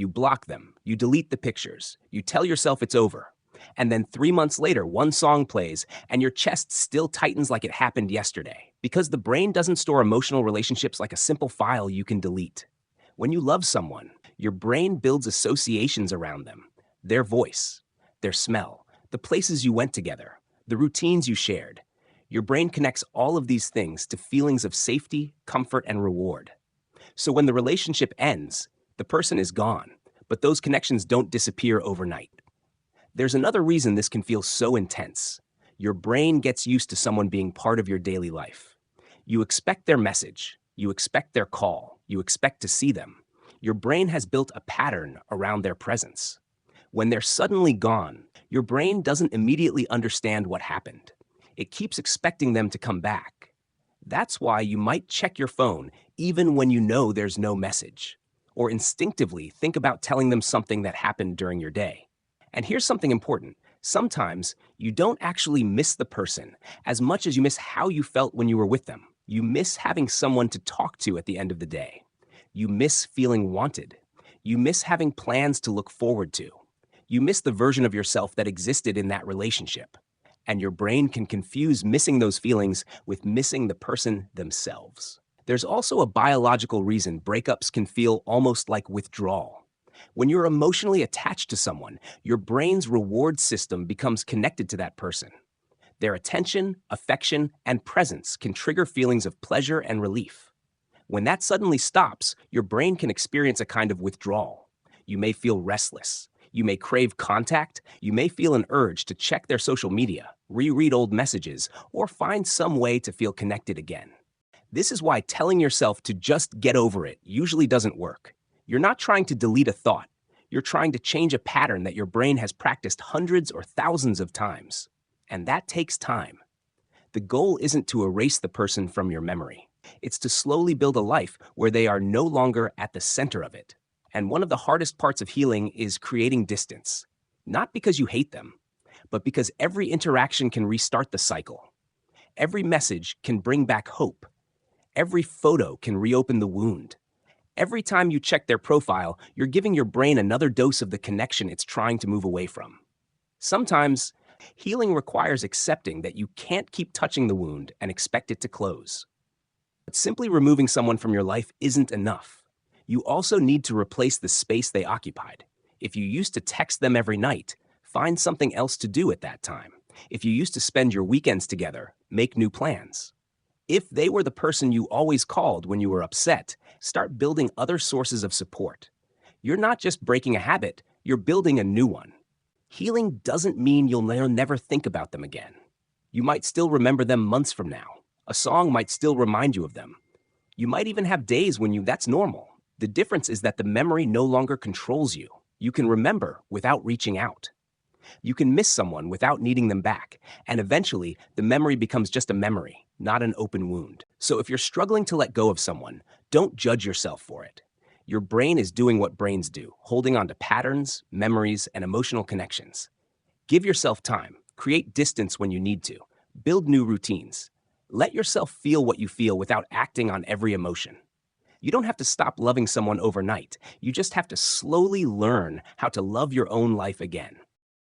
You block them, you delete the pictures, you tell yourself it's over. And then 3 months later, one song plays, and your chest still tightens like it happened yesterday. Because the brain doesn't store emotional relationships like a simple file you can delete. When you love someone, your brain builds associations around them. Their voice, their smell, the places you went together, the routines you shared. Your brain connects all of these things to feelings of safety, comfort, and reward. So when the relationship ends, the person is gone, but those connections don't disappear overnight. There's another reason this can feel so intense. Your brain gets used to someone being part of your daily life. You expect their message, you expect their call, you expect to see them. Your brain has built a pattern around their presence. When they're suddenly gone, your brain doesn't immediately understand what happened. It keeps expecting them to come back. That's why you might check your phone even when you know there's no message, or instinctively think about telling them something that happened during your day. And here's something important. Sometimes you don't actually miss the person as much as you miss how you felt when you were with them. You miss having someone to talk to at the end of the day. You miss feeling wanted. You miss having plans to look forward to. You miss the version of yourself that existed in that relationship. And your brain can confuse missing those feelings with missing the person themselves. There's also a biological reason breakups can feel almost like withdrawal. When you're emotionally attached to someone, your brain's reward system becomes connected to that person. Their attention, affection, and presence can trigger feelings of pleasure and relief. When that suddenly stops, your brain can experience a kind of withdrawal. You may feel restless. You may crave contact. You may feel an urge to check their social media, reread old messages, or find some way to feel connected again. This is why telling yourself to just get over it usually doesn't work. You're not trying to delete a thought. You're trying to change a pattern that your brain has practiced hundreds or thousands of times. And that takes time. The goal isn't to erase the person from your memory. It's to slowly build a life where they are no longer at the center of it. And one of the hardest parts of healing is creating distance. Not because you hate them, but because every interaction can restart the cycle. Every message can bring back hope. Every photo can reopen the wound. Every time you check their profile, you're giving your brain another dose of the connection it's trying to move away from. Sometimes, healing requires accepting that you can't keep touching the wound and expect it to close. But simply removing someone from your life isn't enough. You also need to replace the space they occupied. If you used to text them every night, find something else to do at that time. If you used to spend your weekends together, make new plans. If they were the person you always called when you were upset, start building other sources of support. You're not just breaking a habit, you're building a new one. Healing doesn't mean you'll never think about them again. You might still remember them months from now. A song might still remind you of them. You might even have days when that's normal. The difference is that the memory no longer controls you. You can remember without reaching out. You can miss someone without needing them back, and eventually, the memory becomes just a memory, not an open wound. So if you're struggling to let go of someone, don't judge yourself for it. Your brain is doing what brains do, holding on to patterns, memories, and emotional connections. Give yourself time, create distance when you need to, build new routines. Let yourself feel what you feel without acting on every emotion. You don't have to stop loving someone overnight. You just have to slowly learn how to love your own life again.